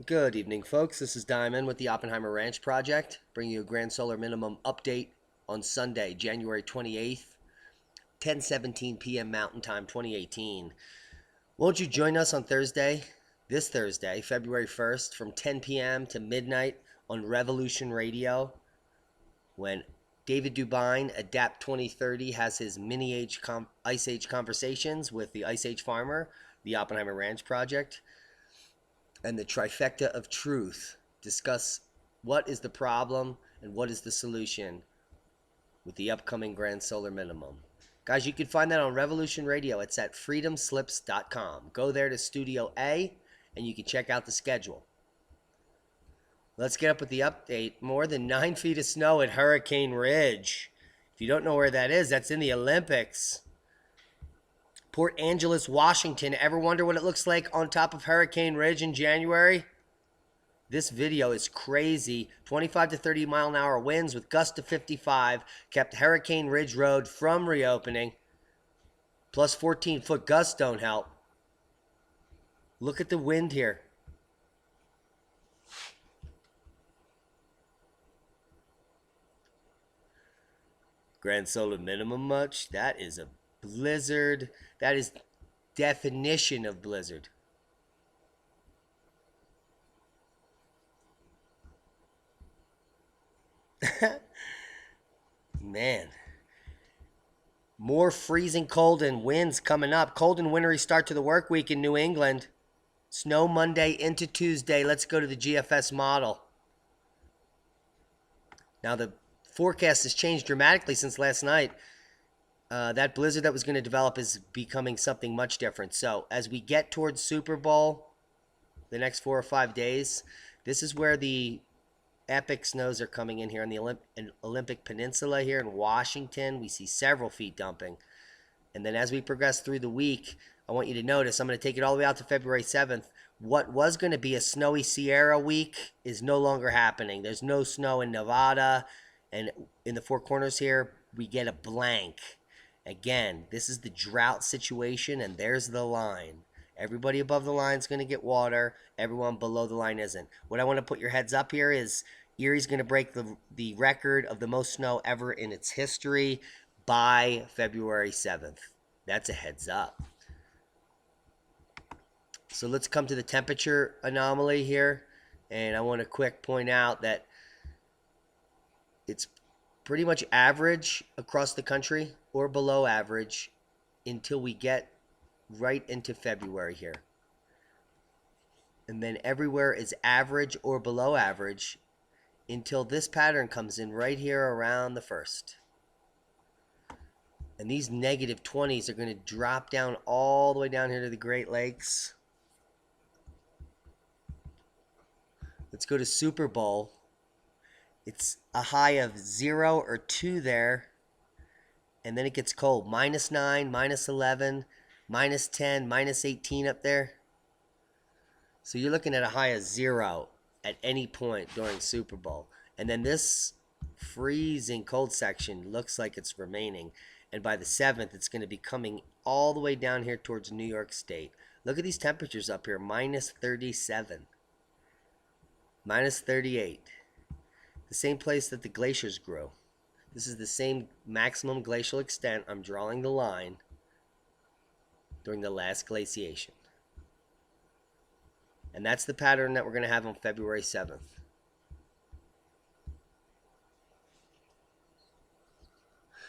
Good evening, folks. This is Diamond with the Oppenheimer Ranch Project, bringing you a grand solar minimum update on Sunday, January 28th, 10:17 p.m. Mountain Time, 2018. Won't you join us on this Thursday, February 1st, from 10 p.m. to midnight on Revolution Radio, when David Dubine, Adapt 2030, has his Ice Age conversations with the Ice Age farmer, the Oppenheimer Ranch Project, and the trifecta of truth discuss what is the problem and what is the solution with the upcoming grand solar minimum. Guys, you can find that on Revolution Radio. It's at freedomslips.com. Go there to Studio A and you can check out the schedule. Let's get up with the update. More than 9 feet of snow at Hurricane Ridge. If you don't know where that is, that's in the Olympics. Port Angeles, Washington. Ever wonder what it looks like on top of Hurricane Ridge in January? This video is crazy. 25 to 30 mile an hour winds with gusts to 55 kept Hurricane Ridge Road from reopening. Plus 14-foot gusts don't help. Look at the wind here. Grand solar minimum much? That is a blizzard. That is definition of blizzard. Man. More freezing cold and winds coming up. Cold and wintry start to the work week in New England. Snow Monday into Tuesday. Let's go to the GFS model. Now the forecast has changed dramatically since last night. That blizzard that was going to develop is becoming something much different. So as we get towards Super Bowl, the next 4 or 5 days, this is where the epic snows are coming in here on the Olympic Peninsula here in Washington. We see several feet dumping. And then as we progress through the week, I want you to notice, I'm going to take it all the way out to February 7th. What was going to be a snowy Sierra week is no longer happening. There's no snow in Nevada. And in the Four Corners here, we get a blank. Again, this is the drought situation, and there's the line. Everybody above the line is going to get water. Everyone below the line isn't. What I want to put your heads up here is Erie's going to break the record of the most snow ever in its history by February 7th. That's a heads up. So let's come to the temperature anomaly here. And I want to quick point out that it's pretty much average across the country or below average until we get right into February here. And then everywhere is average or below average until this pattern comes in right here around the 1st. And these negative 20s are going to drop down all the way down here to the Great Lakes. Let's go to Super Bowl. It's a high of 0 or 2 there. And then it gets cold. -9, -11, -10, -18 up there. So you're looking at a high of 0 at any point during Super Bowl. And then this freezing cold section looks like it's remaining. And by the 7th, it's going to be coming all the way down here towards New York State. Look at these temperatures up here. -37. -38. The same place that the glaciers grew. This is the same maximum glacial extent. I'm drawing the line during the last glaciation. And that's the pattern that we're going to have on February 7th.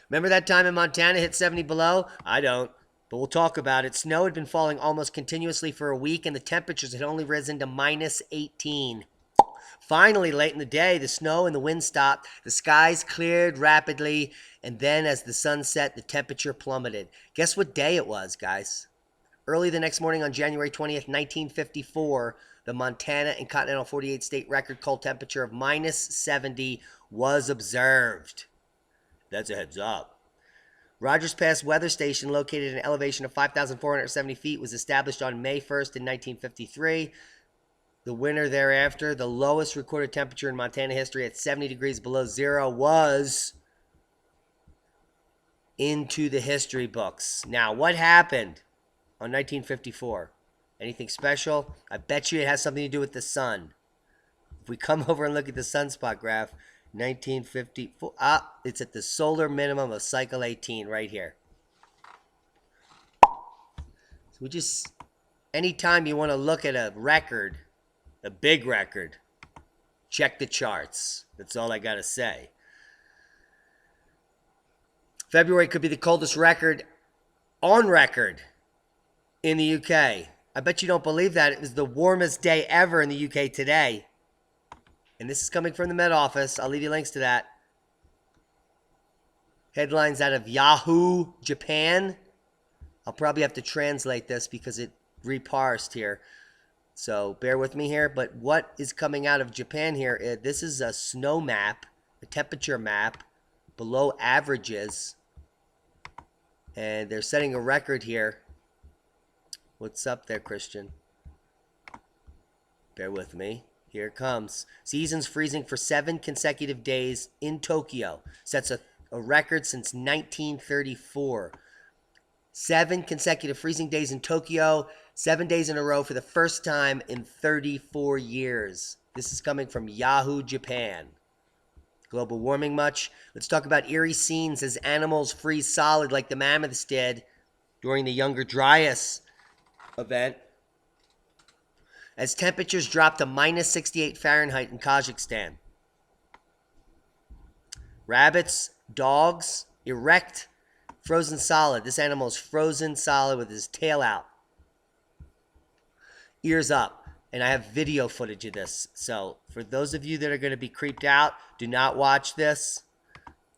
Remember that time in Montana hit 70 below? I don't, but we'll talk about it. Snow had been falling almost continuously for a week, and the temperatures had only risen to -18. Finally, late in the day, the snow and the wind stopped, the skies cleared rapidly, and then as the sun set, the temperature plummeted. Guess what day it was, guys? Early the next morning on January 20th, 1954, the Montana and Continental 48 state record cold temperature of -70 was observed. That's a heads up. Rogers Pass Weather Station, located at an elevation of 5,470 feet, was established on May 1st in 1953. The winter thereafter, the lowest recorded temperature in Montana history at 70 degrees below zero was into the history books. Now, what happened on 1954? Anything special? I bet you it has something to do with the sun. If we come over and look at the sunspot graph, 1954, it's at the solar minimum of cycle 18 right here. So we just, anytime you want to look at a record, a big record, check the charts. That's all I got to say. February could be the coldest record on record in the UK. I bet you don't believe that. It was the warmest day ever in the UK today. And this is coming from the Met Office. I'll leave you links to that. Headlines out of Yahoo, Japan. I'll probably have to translate this because it reparsed here. So bear with me here. But what is coming out of Japan here? This is a snow map, a temperature map below averages. And they're setting a record here. What's up there, Christian? Bear with me. Here it comes. Seasons freezing for 7 consecutive days in Tokyo. Sets a record since 1934. 7 consecutive freezing days in Tokyo. 7 days in a row for the first time in 34 years. This is coming from Yahoo, Japan. Global warming much? Let's talk about eerie scenes as animals freeze solid like the mammoths did during the Younger Dryas event. As temperatures drop to minus 68 Fahrenheit in Kazakhstan. Rabbits, dogs, erect, frozen solid. This animal is frozen solid with his tail out. Ears up. And I have video footage of this. So for those of you that are going to be creeped out, do not watch this.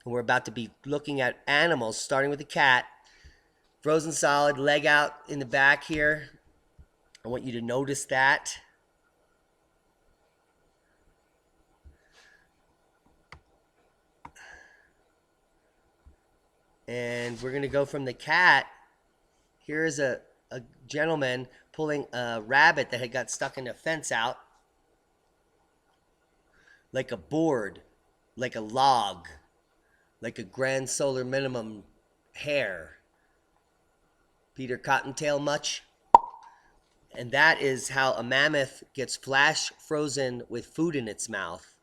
We're about to be looking at animals, starting with the cat. Frozen solid, leg out in the back here. I want you to notice that. And we're going to go from the cat. Here is a gentleman pulling a rabbit that had got stuck in a fence out. Like a board, like a log, like a grand solar minimum hair. Peter Cottontail much? And that is how a mammoth gets flash frozen with food in its mouth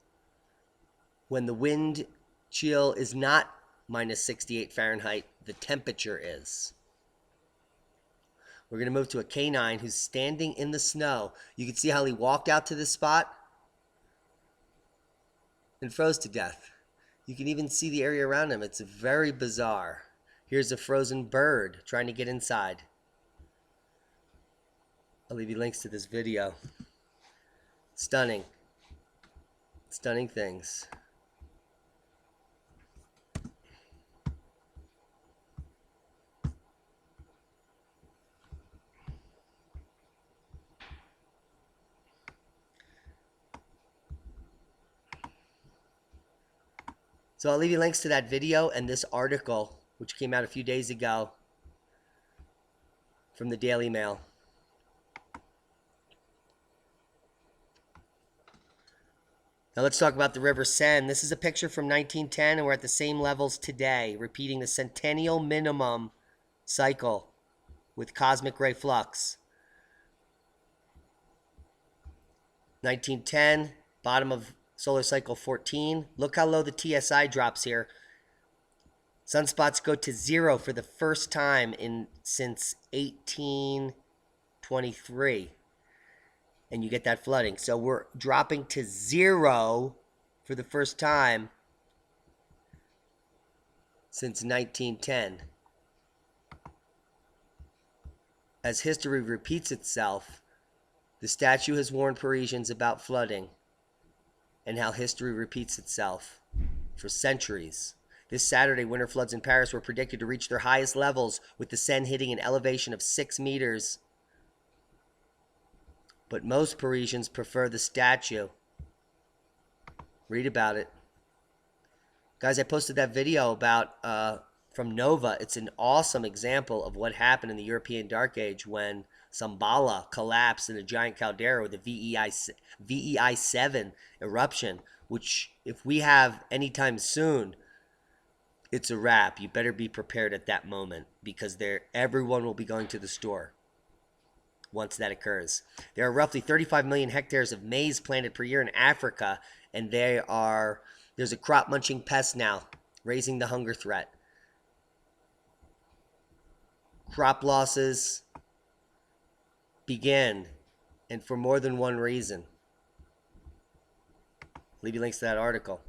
when the wind chill is not minus 68 Fahrenheit, the temperature is. We're going to move to a canine who's standing in the snow. You can see how he walked out to this spot and froze to death. You can even see the area around him. It's very bizarre. Here's a frozen bird trying to get inside. I'll leave you links to this video. Stunning. Stunning things. So I'll leave you links to that video and this article, which came out a few days ago from the Daily Mail. Now let's talk about the River Seine. This is a picture from 1910, and we're at the same levels today, repeating the centennial minimum cycle with cosmic ray flux. 1910, bottom of solar cycle 14. Look how low the TSI drops here. Sunspots go to 0 for the first time since 1823. And you get that flooding. So we're dropping to 0 for the first time since 1910. As history repeats itself, the statue has warned Parisians about flooding and how history repeats itself for centuries. This Saturday, winter floods in Paris were predicted to reach their highest levels, with the Seine hitting an elevation of 6 meters. But most Parisians prefer the statue. Read about it. Guys, I posted that video about from Nova. It's an awesome example of what happened in the European Dark Age when Shambhala collapsed in a giant caldera with a VEI-7 eruption, which if we have anytime soon, it's a wrap. You better be prepared at that moment because everyone will be going to the store. once that occurs. There are roughly 35 million hectares of maize planted per year in Africa, and there's a crop munching pest now, raising the hunger threat. Crop losses begin, and for more than one reason. Leave you links to that article.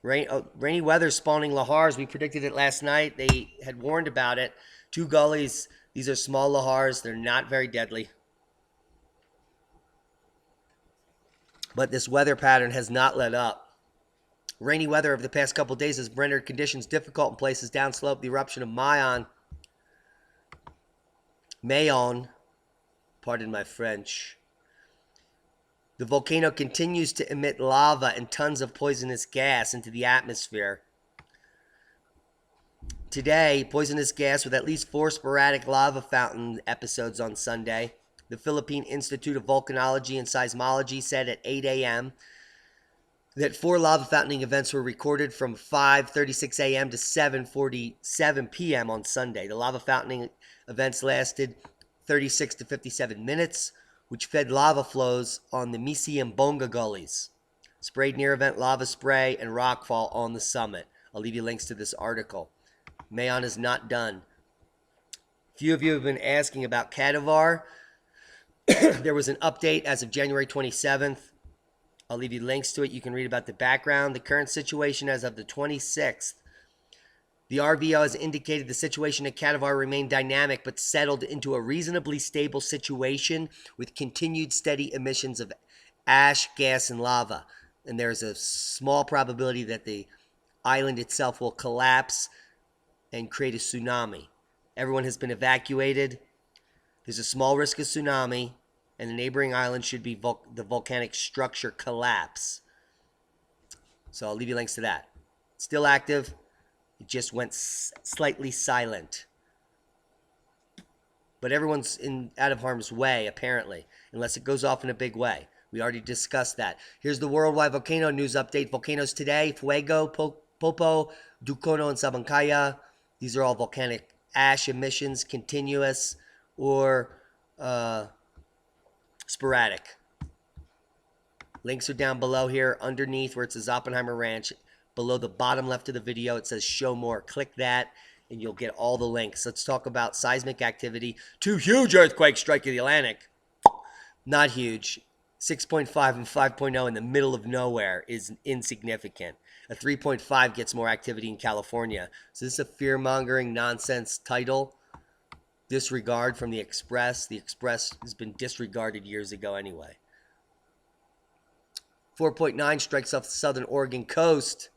Rainy weather spawning lahars. We predicted it last night. They had warned about it. 2 gullies. These are small lahars. They're not very deadly. But this weather pattern has not let up. Rainy weather over the past couple of days has rendered conditions difficult in places downslope. The eruption of Mayon, pardon my French. The volcano continues to emit lava and tons of poisonous gas into the atmosphere. Today, poisonous gas with at least 4 sporadic lava fountain episodes on Sunday. The Philippine Institute of Volcanology and Seismology said at 8 a.m. that 4 lava fountaining events were recorded from 5:36 a.m. to 7:47 p.m. on Sunday. The lava fountaining events lasted 36 to 57 minutes, which fed lava flows on the Misi and Bonga gullies. Sprayed near-event lava spray and rockfall on the summit. I'll leave you links to this article. Mayon is not done. Few of you have been asking about Kadivar. There was an update as of January 27th. I'll leave you links to it. You can read about the background. The current situation as of the 26th. The RVO has indicated the situation at Kadivar remained dynamic but settled into a reasonably stable situation with continued steady emissions of ash, gas, and lava. And there's a small probability that the island itself will collapse and create a tsunami. Everyone has been evacuated. There's a small risk of tsunami, and the neighboring island should be the volcanic structure collapse. So I'll leave you links to that. Still active. It just went slightly silent. But everyone's out of harm's way, apparently, unless it goes off in a big way. We already discussed that. Here's the worldwide volcano news update. Volcanoes today: Fuego, Popo, Ducono, and Sabancaya. These are all volcanic ash emissions, continuous or sporadic. Links are down below here, underneath where it says Oppenheimer Ranch. Below the bottom left of the video, it says show more. Click that, and you'll get all the links. Let's talk about seismic activity. 2 huge earthquakes striking the Atlantic. Not huge. 6.5 and 5.0 in the middle of nowhere is insignificant. A 3.5 gets more activity in California. So this is a fear-mongering nonsense title. Disregard from the Express. The Express has been disregarded years ago anyway. 4.9 strikes off the southern Oregon coast.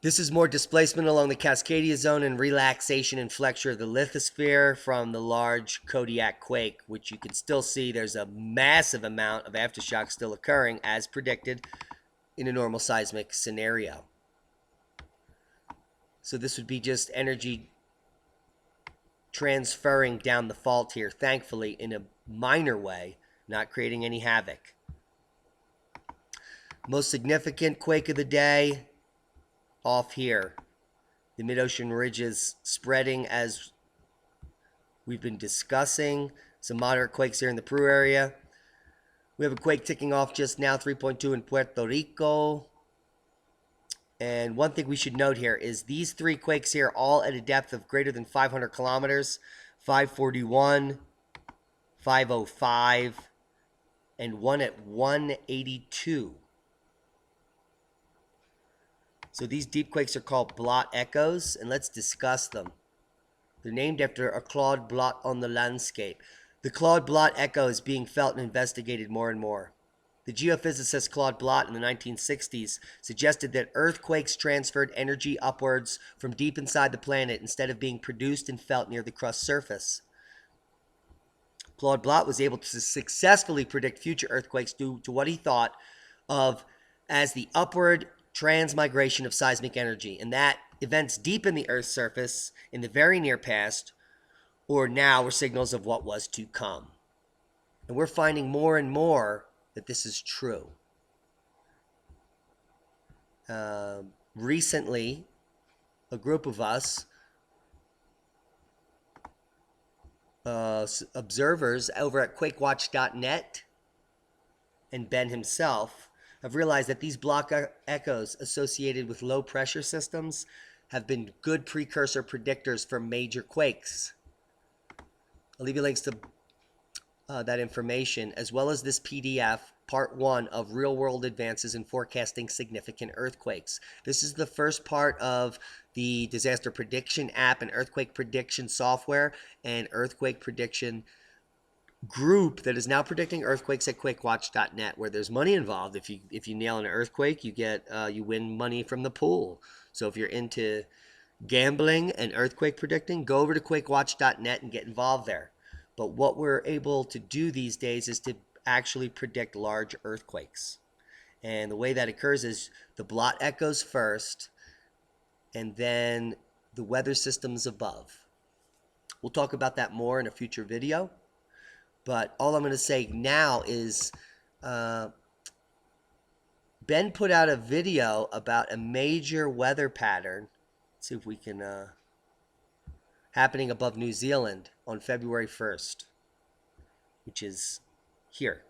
This is more displacement along the Cascadia zone and relaxation and flexure of the lithosphere from the large Kodiak quake, which you can still see there's a massive amount of aftershock still occurring as predicted in a normal seismic scenario. So this would be just energy transferring down the fault here, thankfully in a minor way, not creating any havoc. Most significant quake of the day, off here. The mid-ocean ridges spreading as we've been discussing. Some moderate quakes here in the Peru area. We have a quake ticking off just now, 3.2 in Puerto Rico. And one thing we should note here is these 3 quakes here all at a depth of greater than 500 kilometers. 541, 505, and one at 182. So these deep quakes are called Blot Echoes, and let's discuss them. They're named after a Claude Blot on the landscape. The Claude Blot echo is being felt and investigated more and more. The geophysicist Claude Blot in the 1960s suggested that earthquakes transferred energy upwards from deep inside the planet instead of being produced and felt near the crust surface. Claude Blot was able to successfully predict future earthquakes due to what he thought of as the upward transmigration of seismic energy, and that events deep in the Earth's surface in the very near past or now were signals of what was to come. And we're finding more and more that this is true. Recently, a group of us observers over at QuakeWatch.net and Ben himself have realized that these Blot echoes associated with low pressure systems have been good precursor predictors for major quakes. I'll leave you links to that information, as well as this PDF, part 1 of Real World Advances in Forecasting Significant Earthquakes. This is the first part of the disaster prediction app and earthquake prediction software and earthquake prediction group that is now predicting earthquakes at QuakeWatch.net, where there's money involved. If you nail an earthquake, you win money from the pool. So if you're into gambling and earthquake predicting, go over to QuakeWatch.net and get involved there. But what we're able to do these days is to actually predict large earthquakes. And the way that occurs is the Blot echoes first, and then the weather systems above. We'll talk about that more in a future video. But all I'm going to say now is Ben put out a video about a major weather pattern. Let's see if we can... happening above New Zealand on February 1st, which is here.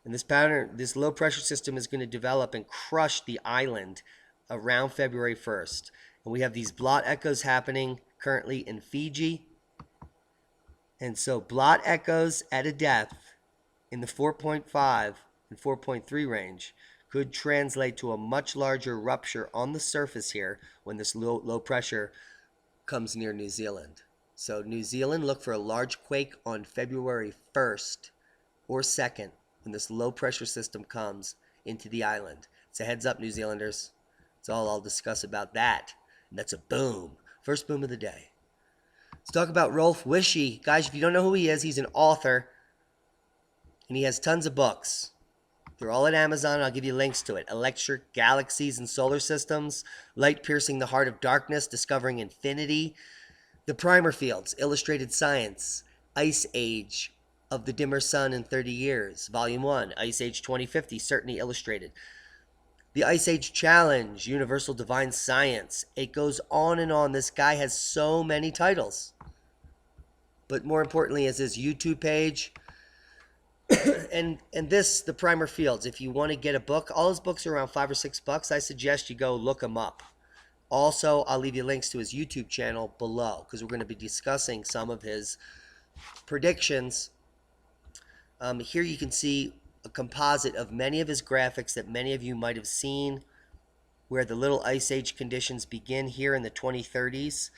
And this pattern, this low pressure system is going to develop and crush the island around February 1st. And we have these Blot echoes happening currently in Fiji. And so Blot echoes at a depth in the 4.5 and 4.3 range could translate to a much larger rupture on the surface here when this low pressure comes near New Zealand. So New Zealand, look for a large quake on February 1st or 2nd when this low pressure system comes into the island. It's a heads up, New Zealanders. That's all I'll discuss about that. And that's a boom. First boom of the day. Let's talk about Rolf Witzsche. Guys, if you don't know who he is, he's an author. And he has tons of books. They're all at Amazon. I'll give you links to it. Electric Galaxies and Solar Systems, Light Piercing the Heart of Darkness, Discovering Infinity, The Primer Fields, Illustrated Science, Ice Age of the Dimmer Sun in 30 Years, Volume 1, Ice Age 2050, Certainty Illustrated, The Ice Age Challenge, Universal Divine Science. It goes on and on. This guy has so many titles. But more importantly is his YouTube page. and this, the Primer Fields. If you want to get a book, all his books are around $5 or $6. I suggest you go look them up. Also, I'll leave you links to his YouTube channel below because we're going to be discussing some of his predictions. Here you can see a composite of many of his graphics that many of you might have seen, where the little ice age conditions begin here in the 2030s,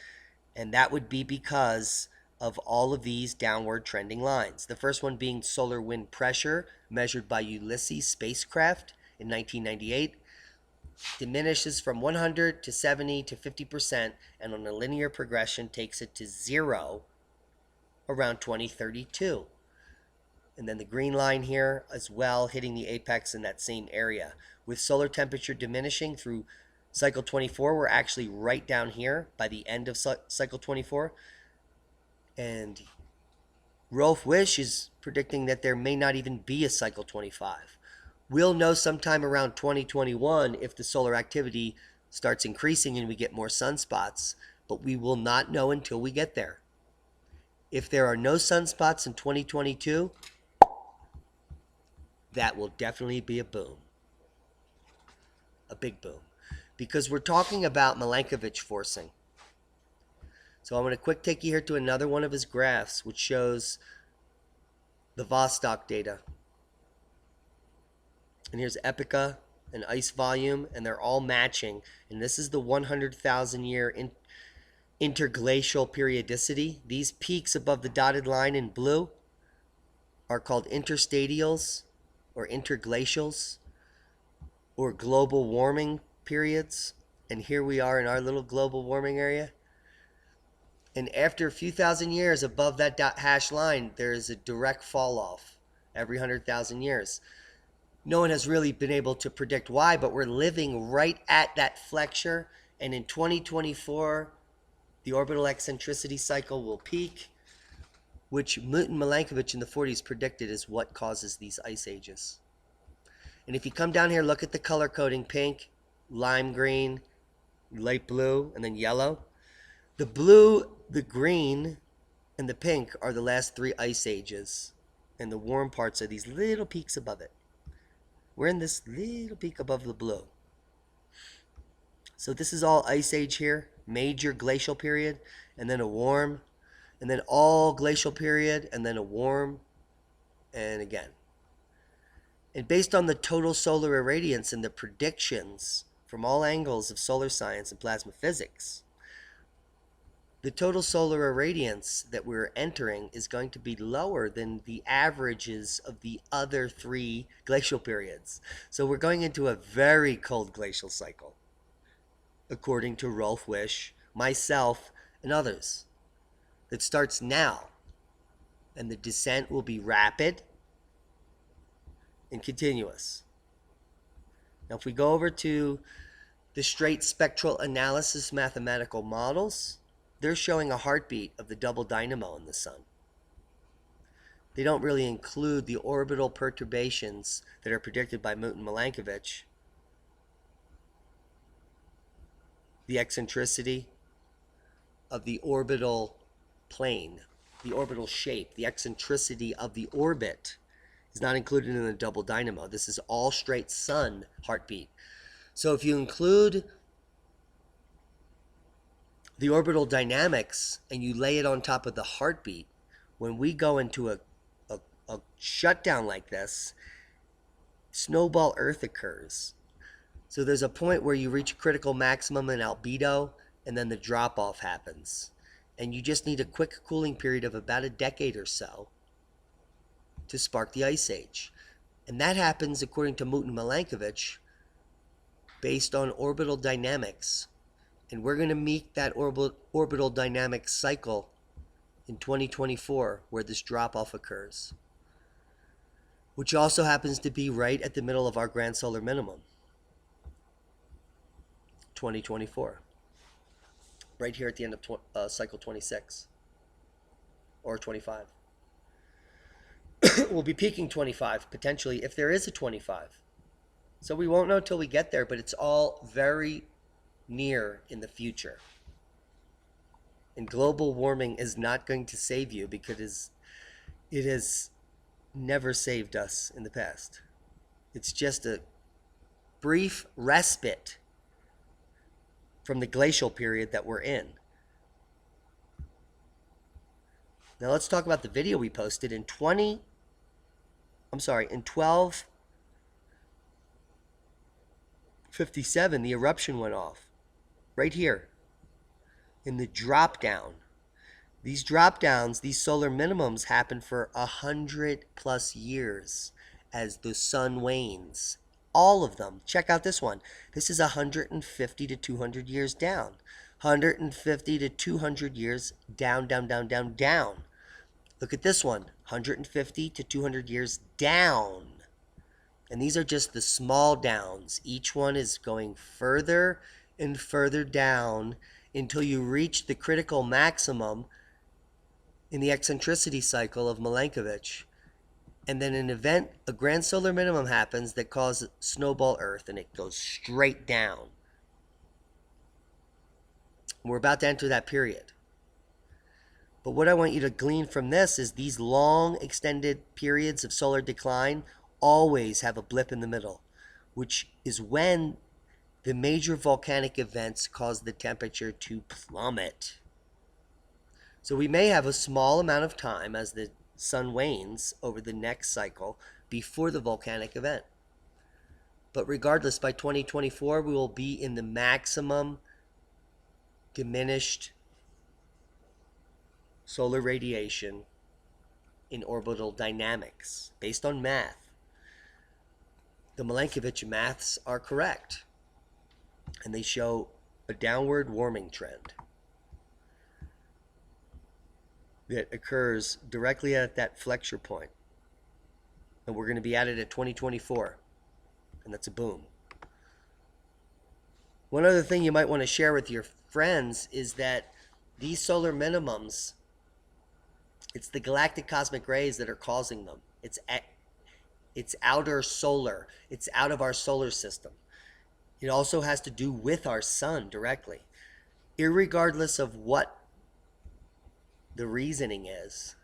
and that would be because of all of these downward trending lines. The first one being solar wind pressure, measured by Ulysses spacecraft in 1998, diminishes from 100 to 70 to 50%, and on a linear progression takes it to 0 around 2032. And then the green line here as well, hitting the apex in that same area. With solar temperature diminishing through cycle 24, we're actually right down here by the end of cycle 24. And Rolf Witzsche is predicting that there may not even be a cycle 25. We'll know sometime around 2021 if the solar activity starts increasing and we get more sunspots, but we will not know until we get there. If there are no sunspots in 2022, that will definitely be a boom. A big boom. Because we're talking about Milankovitch forcing. So I'm going to quick take you here to another one of his graphs, which shows the Vostok data. And here's Epica and ice volume, and they're all matching. And this is the 100,000 year interglacial periodicity. These peaks above the dotted line in blue are called interstadials or interglacials or global warming periods. And here we are in our little global warming area. And after a few thousand years above that hash line, there is a direct fall off every 100,000 years. No one has really been able to predict why, but we're living right at that flexure. And in 2024, the orbital eccentricity cycle will peak, which Milankovitch in the 40s predicted is what causes these ice ages. And if you come down here, look at the color coding: pink, lime green, light blue, and then yellow. The blue, the green, and the pink are the last 3 ice ages, and the warm parts are these little peaks above it. We're in this little peak above the blue. So this is all ice age here, major glacial period, and then a warm, and then all glacial period, and then a warm, and again. And based on the total solar irradiance and the predictions from all angles of solar science and plasma physics, the total solar irradiance that we're entering is going to be lower than the averages of the other 3 glacial periods. So we're going into a very cold glacial cycle, according to Rolf, Witzsche, myself, and others. That starts now, and the descent will be rapid and continuous. Now, if we go over to the straight spectral analysis mathematical models, they're showing a heartbeat of the double dynamo in the sun. They don't really include the orbital perturbations that are predicted by Milankovitch, the eccentricity of the orbital plane, the orbital shape, the eccentricity of the orbit is not included in the double dynamo. This is all straight sun heartbeat. So if you include the orbital dynamics and you lay it on top of the heartbeat, when we go into a shutdown like this, snowball Earth occurs. So there's a point where you reach critical maximum in albedo, and then the drop-off happens. And you just need a quick cooling period of about a decade or so to spark the ice age. And that happens, according to Milankovitch, based on orbital dynamics. And we're going to meet that orbital dynamics cycle in 2024, where this drop-off occurs, which also happens to be right at the middle of our grand solar minimum, 2024, right here at the end of cycle 26 or 25. We'll be peaking 25 potentially, if there is a 25. So we won't know till we get there, but it's all very near in the future. And global warming is not going to save you, because it has never saved us in the past. It's just a brief respite from the glacial period that we're in. Now let's talk about the video we posted in 1257, the eruption went off. Right here in the drop down. These drop downs, these solar minimums happen for 100+ years as the sun wanes. All of them. Check out this one. This is 150 to 200 years down. 150 to 200 years down, down, down, down, down. Look at this one. 150 to 200 years down. And these are just the small downs. Each one is going further and further down until you reach the critical maximum in the eccentricity cycle of Milankovitch. And then an event, a grand solar minimum happens that causes snowball Earth, and it goes straight down. We're about to enter that period. But what I want you to glean from this is these long extended periods of solar decline always have a blip in the middle, which is when the major volcanic events cause the temperature to plummet. So we may have a small amount of time as the sun wanes over the next cycle before the volcanic event. But regardless, by 2024, we will be in the maximum diminished solar radiation in orbital dynamics based on math. The Milankovitch maths are correct, and they show a downward warming trend that occurs directly at that flexure point. And we're going to be at it at 2024, and that's a boom. One other thing you might want to share with your friends is that these solar minimums, it's the galactic cosmic rays that are causing them. It's outer solar. It's out of our solar system. It also has to do with our sun directly. Irregardless of what The reasoning is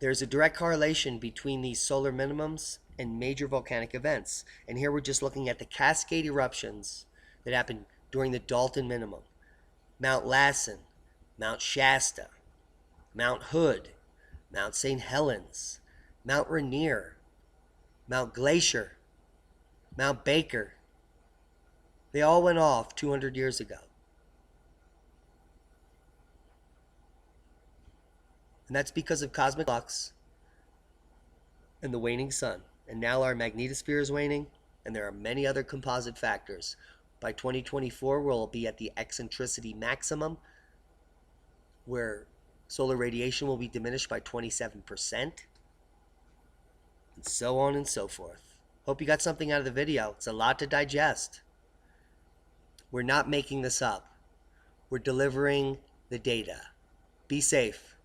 there's a direct correlation between these solar minimums and major volcanic events. And here we're just looking at the cascade eruptions that happened during the Dalton minimum. Mount Lassen, Mount Shasta, Mount Hood, Mount St. Helens, Mount Rainier, Mount Glacier, Mount Baker. They all went off 200 years ago. And that's because of cosmic flux and the waning sun. And now our magnetosphere is waning, and there are many other composite factors. By 2024, we'll be at the eccentricity maximum, where solar radiation will be diminished by 27%, and so on and so forth. Hope you got something out of the video. It's a lot to digest. We're not making this up. We're delivering the data. Be safe.